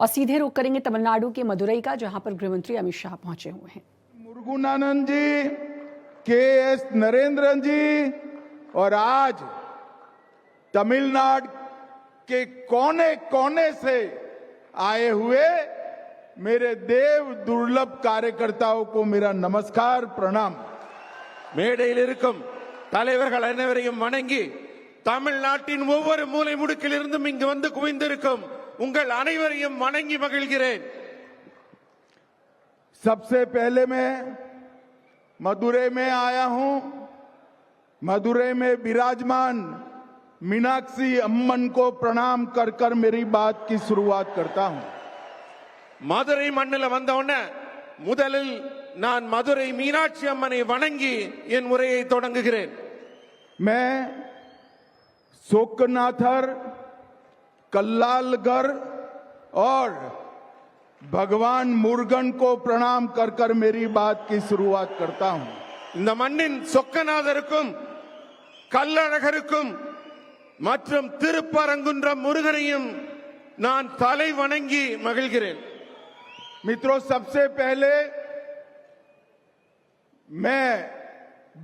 और सीधे रुख करेंगे तमिलनाडु के मदुरई का, जहां पर गृहमंत्री अमित शाह पहुंचे हुए हैं। मुरुगनानंद जी, के.एस. नरेंद्रन जी और आज तमिलनाडु के कोने कोने से आए हुए मेरे देव दुर्लभ कार्यकर्ताओं को मेरा नमस्कार प्रणाम। மேடையில் இருக்கும் தலைவர்கள் அனைவரையும் வணங்கி தமிழ்நாட்டின் ஒவ்வொரு மூலை முடுக்கிலிருந்தும் இங்கு வந்து குவிந்திருக்கும் உங்கள் அனைவரையும் வணங்கி மகிழ்கிறேன்। सबसे पहले मैं मदुरै में आया हूं। मदुरै में विराजमान मीनाक्षी अम्मन को प्रणाम कर कर मेरी बात की शुरुआत करता हूं। மதுரை மண்ணில் வந்தவுடனே முதலில் நான் மதுரை மீனாட்சி அம்மனை வணங்கி என் உரையை தொடங்குகிறேன்। मैं सोकनाथर, कल्लालगढ़ और भगवान मुर्गन को प्रणाम कर कर मेरी बात की शुरुआत करता हूं। இந்த மண்ணின் சொக்கநாதருக்கும் கல்லழகருக்கும் மற்றும் திருப்பரங்குன்றம் முருகனையும் நான் தலை வணங்கி மகிழ்கிறேன்। मित्रों, सबसे पहले मैं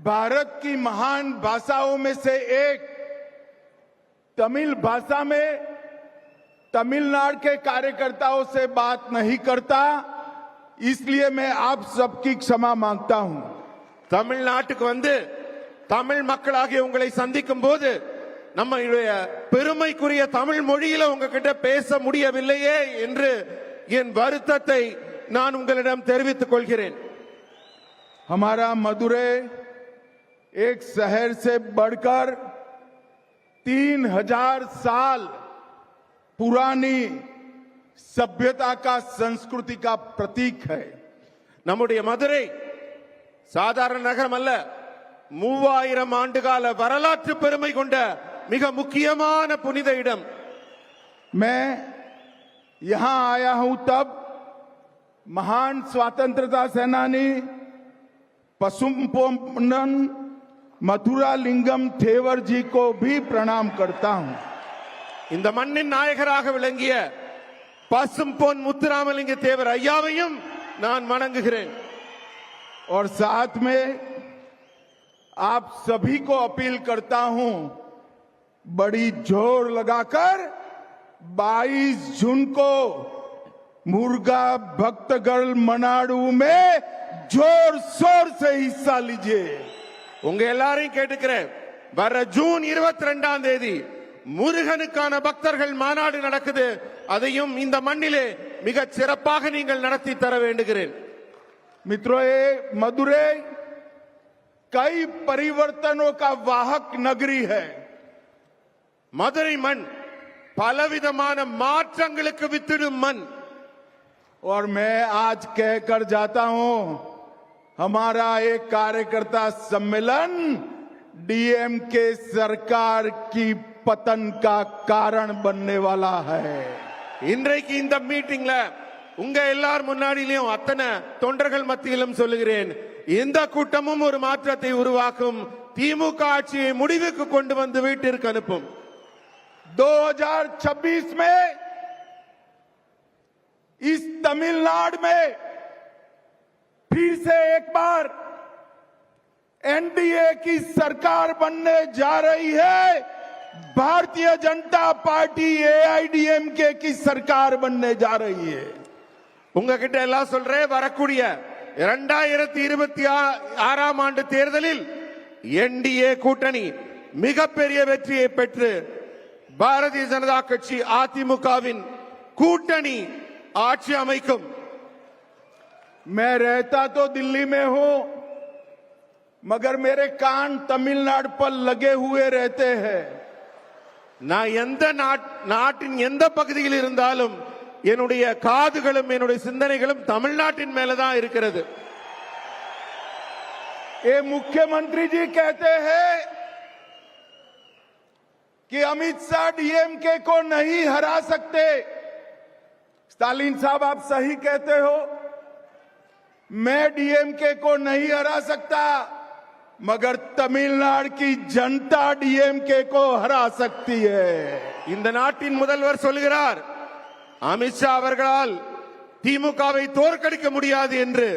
भारत की महान भाषाओं में से एक तमिल भाषा में तमिलनाडु के कार्यकर्ताओं से बात नहीं करता, इसलिए मैं आप सबकी क्षमा मांगता हूं। தமிழ்நாட்டுக்கு வந்து தமிழ் மக்களாகிய உங்களை சந்திக்கும் போது நம்முடைய பெருமைக்குரிய தமிழ் மொழியில உங்ககிட்ட பேச முடியவில்லையே என்று என் வருத்தத்தை நான் உங்களிடம் தெரிவித்துக் கொள்கிறேன்। हमारा मदुरै एक शहर से बढ़कर 3000 साल पुरानी सभ्यता का, संस्कृति का प्रतीक है। நம்முடைய மதுரை சாதாரண நகரம் அல்ல, 3000 ஆண்டுகால வரலாற்று பெருமை கொண்ட மிக முக்கியமான புனித இடம்। मैं यहां आया हूं तब महान स्वतंत्रता सेनानी पसुम्पोन्नन मथुरालिंगम थेवर जी को भी प्रणाम करता हूं। இந்த மண்ணின் நாயகராக விளங்கிய பசும்பொன் முத்துராமலிங்க தேவர் ஐயாவையும் நான் வணங்குகிறேன்। और साथ में आप सभी को अपील करता हूं, बड़ी जोर लगाकर 22 जून को मुर्गा भक्तगढ़ मनाडू में जोर शोर से हिस्सा लीजिए। உங்க எல்லாரையும் கேட்டுக்கிறேன், வர ஜூன் 22ஆம் தேதி முருகனுக்கான பக்தர்கள் மாநாடு நடக்குது, அதையும் இந்த மண்ணிலே மிக சிறப்பாக நீங்கள் நடத்தி தர வேண்டுகிறேன்। मित्रों, ये मदुरै कई परिवर्तनों का वाहक नगरी है। மதுரை மண் பலவிதமான மாற்றங்களுக்கு வித்திடும் மண்। और मैं आज कहकर जाता हूं, हमारा एक कार्यकर्ता सम्मेलन डीएमके सरकार की पतन का कारण बनने वाला है। இன்றைக்கு இந்த மீட்டிங்ல உங்க எல்லார் முன்னாடியிலும் அத்தனை தொண்டர்கள் மத்தியிலும் சொல்லுகிறேன், இந்த கூட்டமும் ஒரு மாற்றத்தை உருவாக்கும், திமுக ஆட்சியை முடிவுக்கு கொண்டு வந்து வீட்டிற்கு அனுப்பும்। 2026 में इस तमिलनाडु में फिर से एक बार एनडीए की सरकार बनने जा रही है। भारतीय जनता पार्टी एआईडीएमके की सरकार बनने जा रही है। உங்ககிட்ட எல்லாம் சொல்றேன், வரக்கூடிய 2026ஆம் ஆண்டு தேர்தலில் என்டிஏ கூட்டணி மிகப்பெரிய வெற்றியை பெற்று பாரதிய ஜனதா கட்சி அதிமுகவின் கூட்டணி ஆட்சி அமைக்கும்। मैं रहता तो दिल्ली में हूं, मगर मेरे कान तमिलनाडु पर लगे हुए रहते हैं। நான் எந்த நாட்டின் எந்த பகுதியில் இருந்தாலும் என்னுடைய காதுகளும் என்னுடைய சிந்தனைகளும் தமிழ்நாட்டின் மேலதான் இருக்கிறது। ये मुख्यमंत्री जी कहते हैं कि अमित शाह डीएमके को नहीं हरा सकते। स्टालिन साहब, आप सही कहते हो, मैं डीएमके को नहीं हरा सकता, मगर तमिलनाडु की जनता डीएमके को हरा सकती है। இந்த நாட்டின் முதல்வர் சொல்கிறார், அமித்ஷா அவர்களால் திமுகவை தோற்கடிக்க முடியாது என்று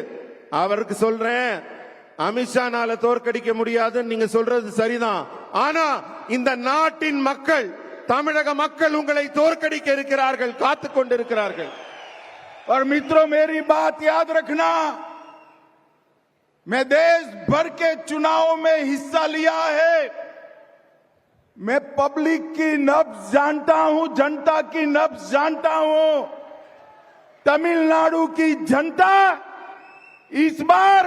அவருக்கு சொல்றேன். அமித்ஷானால தோற்கடிக்க முடியாதுன்னு நீங்க சொல்றது சரிதான். ஆனா இந்த நாட்டின் மக்கள், தமிழக மக்கள் உங்களை தோற்கடிக்க இருக்கிறார்கள், காத்துக் கொண்டிருக்கிறார்கள். और मित्रों, मेरी बात याद रखना, मैं देश भर के चुनावों में हिस्सा लिया है। मैं पब्लिक की नब्ज जानता हूं, जनता की नब्ज जानता हूं। तमिलनाडु की जनता इस बार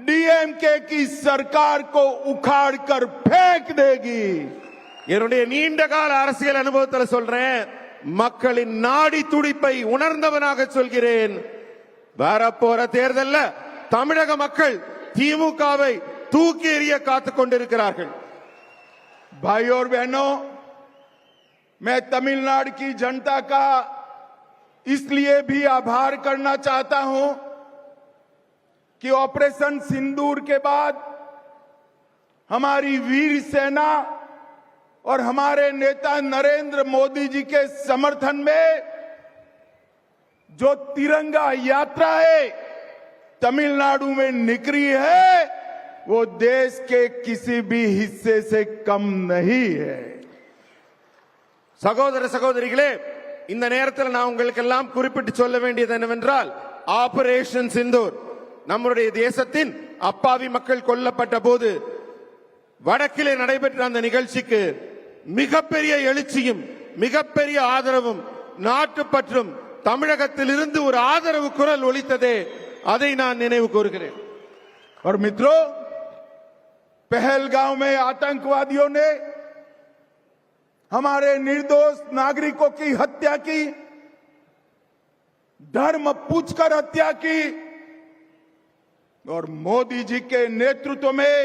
डीएमके की सरकार को उखाड़ कर फेंक देगी। என்னுடைய நீண்ட கால அரசியல் அனுபவத்தில் சொல்றேன், மக்களின் நாடி துடிப்பை உணர்ந்தவனாக சொல்கிறேன். வரப்போற தேர்தல்ல தமிழக மக்கள் திமுகவை தூக்கி எறிய காத்துக் கொண்டிருக்கிறார்கள். भाइयों और बहनों, मैं तमिलनाडु की जनता का इसलिए भी आभार करना चाहता हूं कि ऑपरेशन सिंदूर के बाद हमारी वीर सेना और हमारे नेता नरेंद्र मोदी जी के समर्थन में जो तिरंगा यात्रा है तमिलनाडु में निकली है, वो देश के किसी भी हिस्से से कम नहीं है. சகோதர சகோதரிகளே, இந்த நேரத்தில் நான் உங்களுக்கெல்லாம் குறிப்பிட்டு சொல்ல வேண்டியது என்னவென்றால், ஆபரேஷன் சிந்தூர் நம்முடைய தேசத்தின் அப்பாவி மக்கள் கொல்லப்பட்ட போது வடக்கிலே நடைபெற்ற அந்த நிகழ்ச்சிக்கு மிகப்பெரிய எழுச்சியும் மிகப்பெரிய ஆதரவும் நாட்டுப்பற்றும் தமிழகத்தில் இருந்து ஒரு ஆதரவு குரல் ஒலித்ததே, அதை நான் நினைவு கூறுகிறேன். और मित्रों, पहलगांव में आतंकवादियों ने हमारे निर्दोष नागरिकों की हत्या की, धर्म पूछकर हत्या की, और मोदी जी के नेतृत्व में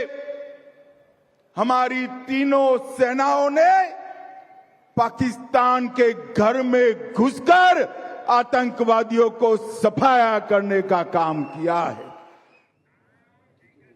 हमारी तीनों सेनाओं ने पाकिस्तान के घर में घुसकर आतंकवादियों को सफाया करने का काम किया है.